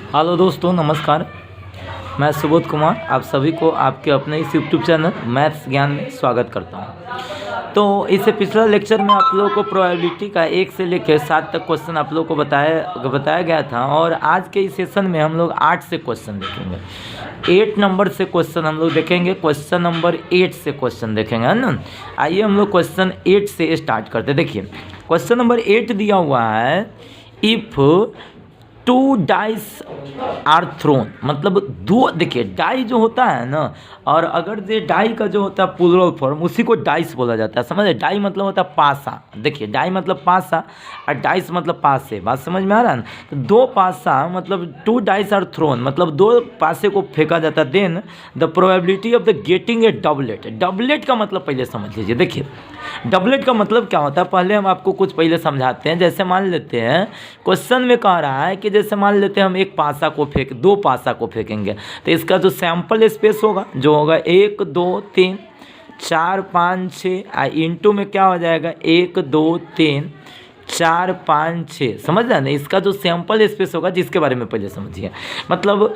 Hello दोस्तों, नमस्कार। मैं सुबोध कुमार आप सभी को आपके अपने इस यूट्यूब चैनल मैथ्स ज्ञान में स्वागत करता हूं। तो इससे पिछला लेक्चर में आप लोगों को प्रोबेबिलिटी का 1 से लेकर 7 तक क्वेश्चन आप लोगों को बताया गया था, और आज के इस सेशन में हम लोग 8 से क्वेश्चन देखेंगे। 8 नंबर से क्वेश्चन हम लोग देखेंगे, क्वेश्चन नंबर 8 से क्वेश्चन देखेंगे, है ना। आइए हम लोग क्वेश्चन 8 से स्टार्ट करते। देखिए क्वेश्चन नंबर 8 दिया हुआ है, इफ़ 2 डाइस आर थ्रोन, मतलब दो, देखिए डाई जो होता है ना, और अगर ये डाई का जो होता है प्लूरल फॉर्म, उसी को डाइस बोला जाता है। समझे, डाई मतलब होता है पासा। देखिए डाई मतलब पासा और डाइस मतलब पासे। बात समझ में आ रहा है ना। तो 2 पासा मतलब 2 डाइस आर थ्रोन, मतलब 2 पासे को फेंका जाता है। Then the probability of the getting a doublet. Doublet का मतलब पहले समझ लीजिए। देखिए डबलेट का मतलब क्या होता है, पहले हम आपको कुछ पहले समझाते हैं। जैसे मान लेते हैं क्वेश्चन में कह रहा है कि जैसे मान लेते हैं हम 2 पासा को फेंकेंगे, तो इसका जो सैंपल स्पेस होगा जो होगा 1 2 3 4 5 6 इंटू में क्या हो जाएगा 1 2 3 4 5 6। समझ रहे ना, इसका जो सैंपल स्पेस होगा जिसके बारे में पहले समझिए। मतलब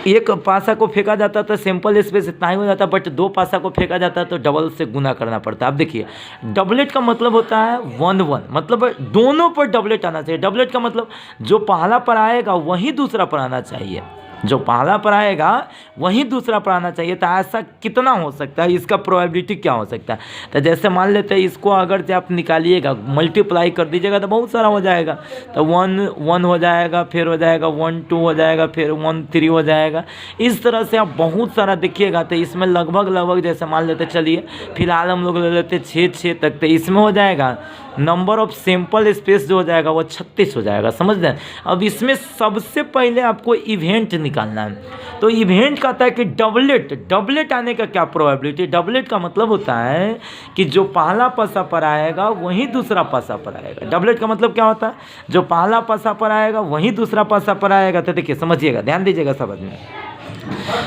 1 पासा को फेंका जाता था, सैंपल स्पेस इतना ही हो जाता, बट 2 पासा को फेंका जाता तो डबल से गुना करना पड़ता। अब देखिए डबलेट का मतलब होता है 1 1, मतलब दोनों पर डबलेट आना चाहिए। डबलेट का मतलब जो पहला पर आएगा वही दूसरा पर आना चाहिए, जो पहला पर आएगा वही दूसरा पर आना चाहिए। तो ऐसा कितना हो सकता है, इसका प्रोबेबिलिटी क्या हो सकता है। तो जैसे मान लेते हैं इसको अगर से आप निकालिएगा, मल्टीप्लाई कर दीजिएगा तो बहुत सारा हो जाएगा। तो 1 1 हो जाएगा, फिर हो जाएगा 1 2 हो जाएगा, फिर 1 3 हो जाएगा। इस तरह से आप बहुत सारा देखिएगा। तो इसमें लगभग जैसे मान लेते, चलिए फिलहाल हम लोग ले लेते 6 तक। तो इसमें हो जाएगा नंबर ऑफ सैंपल स्पेस जो हो जाएगा वो 36 हो जाएगा। समझ रहे हैं। अब इसमें सबसे पहले आपको इवेंट निकालना है। तो इवेंट कहता है कि डबलेट आने का क्या प्रोबेबिलिटी। डबलेट का मतलब होता है कि जो पहला पासा पर आएगा वही दूसरा पासा पर आएगा। डबलेट का मतलब क्या होता है, जो पहला पासा पर आएगा वही दूसरा पासा पर आएगा। तो देखिए समझिएगा, ध्यान दीजिएगा समझ में।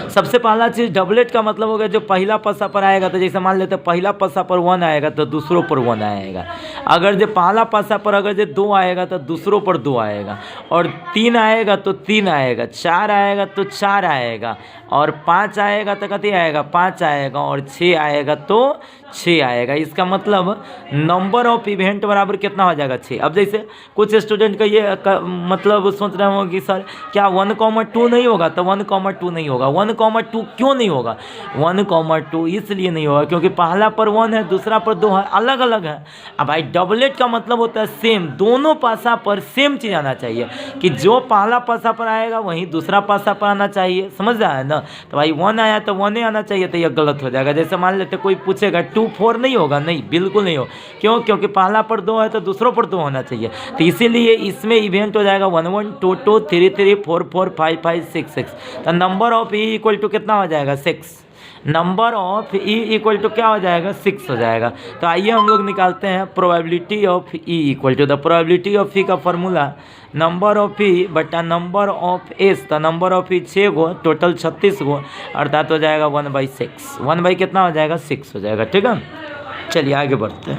सबसे पहला चीज़ डबलेट का मतलब हो गया जो पहला पासा पर आएगा। तो जैसे मान लेते हैं पहला पासा पर 1 आएगा तो दूसरों पर 1 आएगा। अगर जो पहला पासा पर अगर जो 2 आएगा तो दूसरों पर 2 आएगा, और 3 आएगा तो 3 आएगा, 4 आएगा तो 4 आएगा, और 5 आएगा तो कति आएगा 5 आएगा, और 6 आएगा तो 6 आएगा। इसका मतलब नंबर ऑफ इवेंट बराबर कितना हो जाएगा 6। अब जैसे कुछ स्टूडेंट का ये मतलब सोच रहे होंगे कि सर क्या 1,2 नहीं होगा। तो 1,2 नहीं होगा। 1,2 क्यों नहीं होगा, 1,2 इसलिए नहीं होगा क्योंकि पहला पर 1 है, दूसरा पर 2 है, अलग अलग है। अब भाई डबलेट का मतलब होता है सेम, दोनों पासा पर सेम चीज़ आना चाहिए, कि जो पहला पासा पर आएगा वहीं दूसरा पासा पर आना चाहिए। समझ रहा है ना। तो भाई 1 आया तो 1 ही आना चाहिए, तो यह गलत हो जाएगा। जैसे मान लेते कोई पूछेगा 2 4 नहीं होगा, नहीं बिल्कुल नहीं हो। क्यों, क्योंकि पहला पर 2 है तो दूसरों पर 2 होना चाहिए। तो इसीलिए इसमें इवेंट हो जाएगा 1 1 2 2 3 3 4 4 5 5 6 6। तो number of E equal to कितना हो जाएगा 6। Number of E equal to क्या हो जाएगा 6 हो जाएगा। तो आइए हम लोग निकालते हैं probability of E equal to the probability of E का फॉर्मूला नंबर ऑफ ई बटा नंबर ऑफ एस। तो नंबर ऑफ ई 6 गो, टोटल 36 गो, अर्थात हो जाएगा 1/6। 1 बाई कितना हो जाएगा 6 हो जाएगा। ठीक है, चलिए आगे बढ़ते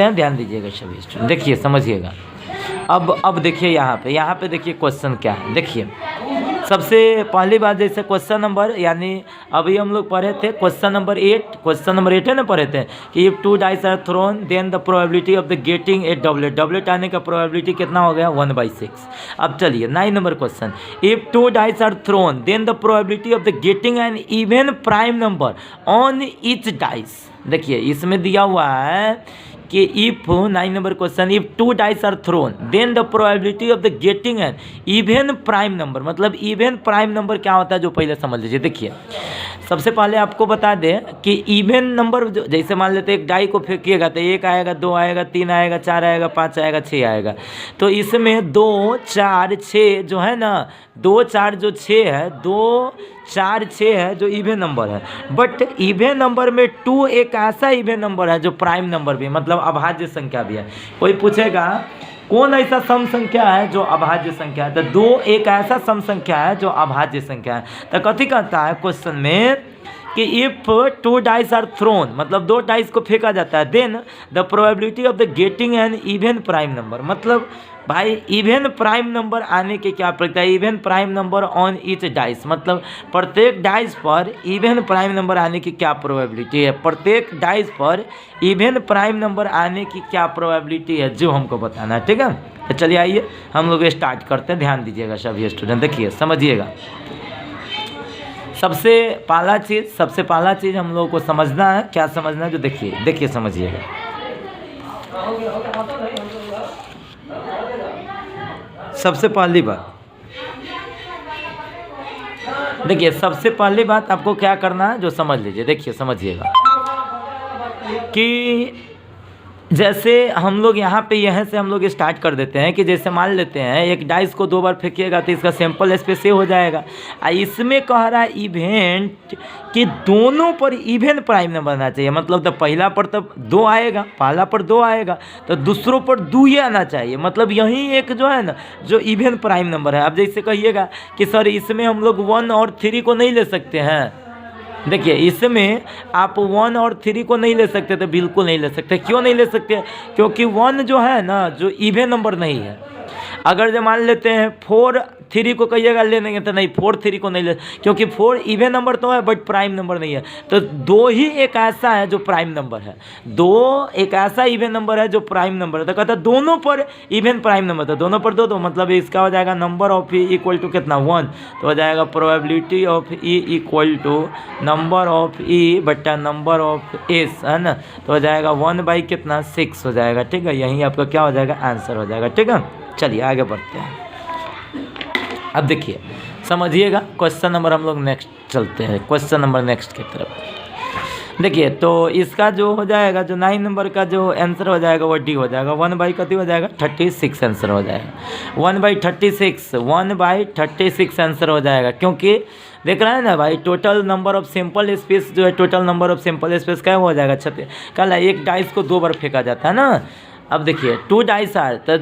हैं, ध्यान दीजिएगा सभी स्टूडेंट, देखिए समझिएगा। अब देखिए यहाँ पे देखिए क्वेश्चन क्या है। देखिए सबसे पहली बात, जैसे क्वेश्चन नंबर, यानी अभी हम लोग पढ़े थे क्वेश्चन नंबर 8 है ना, पढ़े थे कि if 2 dice are thrown then the probability of the getting a doublet आने का प्रोबेबिलिटी कितना हो गया 1/6। अब चलिए 9 number question, if 2 dice are thrown then the probability of the getting an even prime number on each dice. देखिए इसमें दिया हुआ है कि if 9 number question, if 2 dice are thrown then the probability of the getting an even prime number. मतलब even prime number क्या होता है जो पहले समझ लीजिए। देखिए सबसे पहले आपको बता दें कि इवन नंबर जैसे मान लेते एक डाई को फेंकिएगा तो 1 आएगा, 2 आएगा, 3 आएगा, 4 आएगा, 5 आएगा, 6 आएगा। तो इसमें 2 4 6 जो है ना, 2 4 जो 6 है, 2 4 6 है जो इवन नंबर है। बट इवन नंबर में 2 एक ऐसा इवन नंबर है जो प्राइम नंबर भी है, मतलब अभाज्य संख्या भी है। कोई पूछेगा कौन ऐसा सम संख्या है जो अभाज्य संख्या है, तो 2 एक ऐसा सम संख्या है जो अभाज्य संख्या है। तो कथी कहता है क्वेश्चन में कि इफ़ 2 डाइस आर थ्रोन, मतलब 2 डाइस को फेंका जाता है, then the probability of the getting an even prime number, मतलब भाई इवन प्राइम नंबर आने की क्या प्रक्रिया है, even prime number on each dice, मतलब प्रत्येक डाइस पर इवन प्राइम नंबर आने की क्या प्रोबेबिलिटी है, प्रत्येक डाइस पर इवन प्राइम नंबर आने की क्या प्रोबेबिलिटी है, जो हमको बताना है। ठीक है, तो चलिए आइए हम लोग स्टार्ट करते हैं। ध्यान दीजिएगा सभी स्टूडेंट, देखिए समझिएगा। सबसे पहला चीज़ हम लोगों को समझना है, क्या समझना है, जो देखिए समझिएगा। सबसे पहली बात देखिए, सबसे पहली बात आपको क्या करना है, जो समझ लीजिए, देखिए समझिएगा कि जैसे हम लोग यहाँ से हम लोग स्टार्ट कर देते हैं कि जैसे मान लेते हैं एक डाइस को 2 बार फेंकिएगा तो इसका सैंपल स्पेस ये हो जाएगा। इसमें कह रहा है इवेंट कि दोनों पर इवन प्राइम नंबर आना चाहिए, मतलब तो पहला पर तो 2 आएगा, पहला पर 2 आएगा तो दूसरों पर 2 ही आना चाहिए, मतलब यही एक जो है ना जो इवन प्राइम नंबर है। अब जैसे कहिएगा कि सर इसमें हम लोग 1 और 3 को नहीं ले सकते हैं, देखिए इसमें आप 1 और 3 को नहीं ले सकते, तो बिल्कुल नहीं ले सकते। क्यों नहीं ले सकते, क्योंकि 1 जो है ना जो इवन नंबर नहीं है। अगर जो मान लेते हैं 4 3 को कहिएगा ले लेंगे तो नहीं, 4 3 को नहीं ले, क्योंकि 4 इवन नंबर तो है बट प्राइम नंबर नहीं है। तो 2 ही एक ऐसा है जो प्राइम नंबर है, 2 एक ऐसा इवन नंबर है जो प्राइम नंबर है। तो कहता है दोनों पर इवन प्राइम नंबर, तो दोनों पर 2 मतलब इसका हो जाएगा number of E equal to कितना 1, तो हो जाएगा probability of E equal to number of E बट्टा नंबर ऑफ एस, है ना, तो हो जाएगा 1 कितना 6 हो जाएगा। ठीक है, यही आपका क्या हो जाएगा आंसर हो जाएगा। ठीक है, चलिए आगे बढ़ते हैं। अब देखिए समझिएगा, क्वेश्चन नंबर हम लोग नेक्स्ट चलते हैं, क्वेश्चन नंबर नेक्स्ट की तरफ। देखिए तो इसका जो हो जाएगा, जो 9 नंबर का जो आंसर हो जाएगा वो डी हो जाएगा, 1 कति हो जाएगा 36 आंसर हो जाएगा, 1/36 आंसर हो जाएगा। क्योंकि देख रहे हैं ना भाई, total number of sample space जो है, total number of sample space क्या हो जाएगा 36। कल एक डाइस को 2 बार फेंका जाता है ना। अब देखिए 2 डाइस आर, तो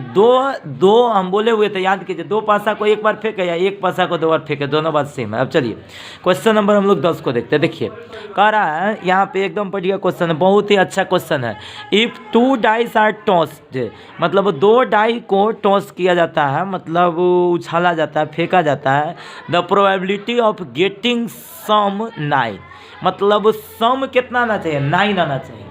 2 हम बोले हुए थे, याद कीजिए, 2 पासा को 1 बार फेंके या 1 पासा को 2 बार फेंके, दोनों बात सेम है। अब चलिए क्वेश्चन नंबर हम लोग 10 को देखते हैं। देखिए कह रहा है यहाँ पे एकदम बढ़िया क्वेश्चन है, बहुत ही अच्छा क्वेश्चन है। इफ़ 2 डाइस आर टॉस्ड, मतलब 2 डाई को टॉस किया जाता है, मतलब उछाला जाता है, फेंका जाता है। The probability of getting sum 9, मतलब सम कितना आना चाहिए 9 आना चाहिए,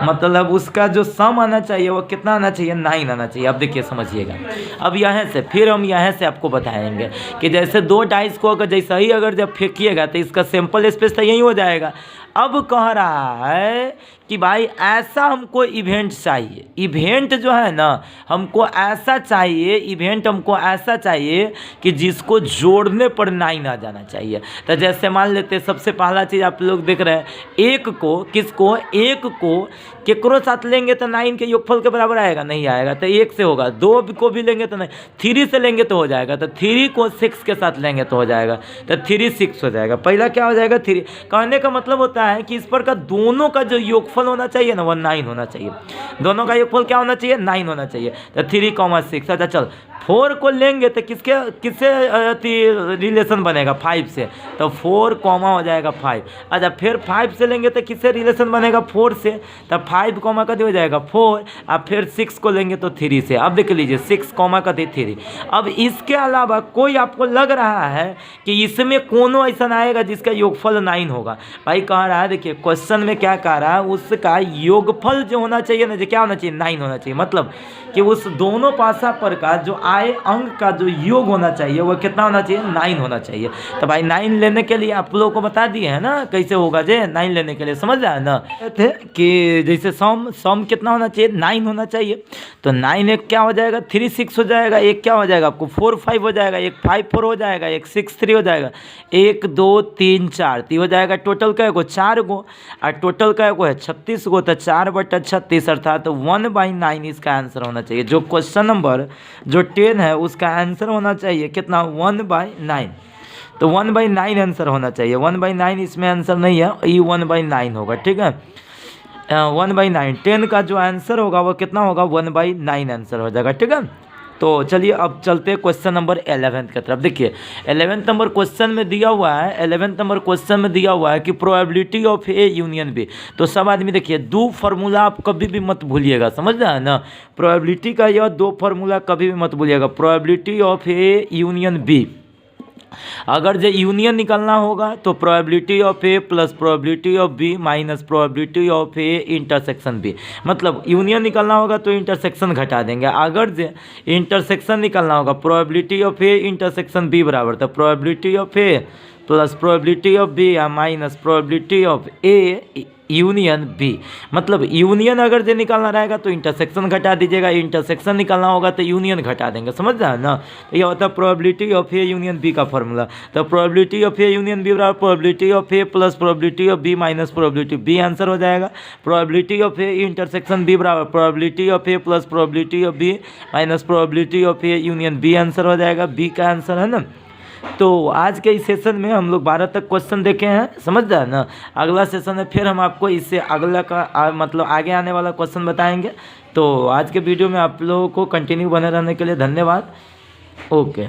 मतलब उसका जो सम आना चाहिए वो कितना आना चाहिए 9 आना चाहिए। अब देखिए समझिएगा, अब यहाँ से फिर हम यहाँ से आपको बताएंगे कि जैसे 2 डाइस को अगर जैसा ही अगर जब फेंकिएगा तो इसका सैंपल स्पेस तो यही हो जाएगा। अब कह रहा है कि भाई ऐसा हमको इवेंट चाहिए, इवेंट जो है ना हमको ऐसा चाहिए, इवेंट हमको ऐसा चाहिए कि जिसको जोड़ने पर 9 आ जाना चाहिए। तो जैसे मान लेते हैं, सबसे पहला चीज़ आप लोग देख रहे हैं, एक को किसको, एक को केकरो साथ लेंगे तो 9 के योगफल के बराबर आएगा, नहीं आएगा, तो 1 से होगा। 2 को भी लेंगे तो नहीं, 3 से लेंगे तो हो जाएगा, तो 3 को 6 के साथ लेंगे तो हो जाएगा, तो 3 6 हो जाएगा। पहला क्या हो जाएगा 3, कहने का मतलब होता है कि इस पर का दोनों का जो योगफल होना चाहिए ना वो 9 होना चाहिए, दोनों का योगफल क्या होना चाहिए 9 होना चाहिए। तो 3, 6, अच्छा चल 4 को लेंगे तो किससे रिलेशन बनेगा 5 से, तो 4 कॉमा हो जाएगा 5। अच्छा फिर 5 से लेंगे तो किससे रिलेशन बनेगा 4 से, तो 5 कॉमा कति हो जाएगा 4, अब फिर 6 को लेंगे तो 3 से। अब देख लीजिए 6 कॉमा कति 3। अब इसके अलावा कोई आपको लग रहा है कि इसमें कोनो ऐसा आएगा जिसका योगफल 9 होगा? भाई कह रहा है, देखिए क्वेश्चन में क्या कह रहा है, उसका योगफल जो होना चाहिए ना, जो क्या होना चाहिए 9 होना चाहिए, मतलब कि उस दोनों पासा पर का जो आए अंक का जो योग होना चाहिए वो कितना होना चाहिए 9 होना चाहिए। तो भाई 9 लेने के लिए आप लोगों को बता दिए हैं ना कैसे होगा, जे 9 लेने के लिए समझ रहा है ना, थे कि जैसे सम कितना होना चाहिए 9 होना चाहिए। तो 9 एक क्या हो जाएगा 3 6 हो जाएगा, एक क्या हो जाएगा आपको 4 5 हो जाएगा, एक 5 4 हो जाएगा, एक 6 3 हो जाएगा, 1 2 3 4 हो जाएगा। टोटल का को 4 गो और टोटल का को है 36 गो, तो 4/36 अर्थात 1/9 इसका आंसर होना चाहिए। जो क्वेश्चन नंबर जो 10 है उसका आंसर होना चाहिए कितना 1/9, तो 1/9 आंसर होना चाहिए। 1/9 इसमें आंसर नहीं है, ये 1/9 होगा, ठीक है 1/9। 10 का जो आंसर होगा वो कितना होगा 1/9 आंसर हो जाएगा, ठीक है। तो चलिए अब चलते हैं क्वेश्चन नंबर 11 की तरफ। देखिए 11 नंबर क्वेश्चन में दिया हुआ है, 11 नंबर क्वेश्चन में दिया हुआ है कि probability of A union B. तो सब आदमी देखिए 2 फार्मूला आप कभी भी मत भूलिएगा, समझ रहे हैं ना। प्रोबेबिलिटी का यह 2 फार्मूला कभी भी मत भूलिएगा। Probability of A union B, अगर जो यूनियन निकालना होगा तो probability of A plus probability of B minus probability of A intersection B. मतलब यूनियन निकालना होगा तो इंटरसेक्शन घटा देंगे। अगर जो इंटरसेक्शन निकालना होगा probability of A intersection B बराबर, तो probability of A plus probability of B या minus probability of A union B. मतलब यूनियन अगर जो निकालना रहेगा तो इंटरसेक्शन घटा दीजिएगा, इंटरसेक्शन निकालना होगा तो यूनियन घटा देंगे, समझ रहे हैं ना। तो यह होता है probability of A union B का फॉर्मूला। तो probability of A union B बराबर probability of A plus probability of B minus probability B, answer हो जाएगा। Probability of A intersection B बराबर probability of A plus probability of B minus probability of A union B, answer हो जाएगा। B का answer है ना। तो आज के इस सेशन में हम लोग 12 तक क्वेश्चन देखे हैं, समझ रहे हैं ना। अगला सेशन में फिर हम आपको इससे अगला का मतलब आगे आने वाला क्वेश्चन बताएंगे। तो आज के वीडियो में आप लोगों को कंटिन्यू बने रहने के लिए धन्यवाद। ओके।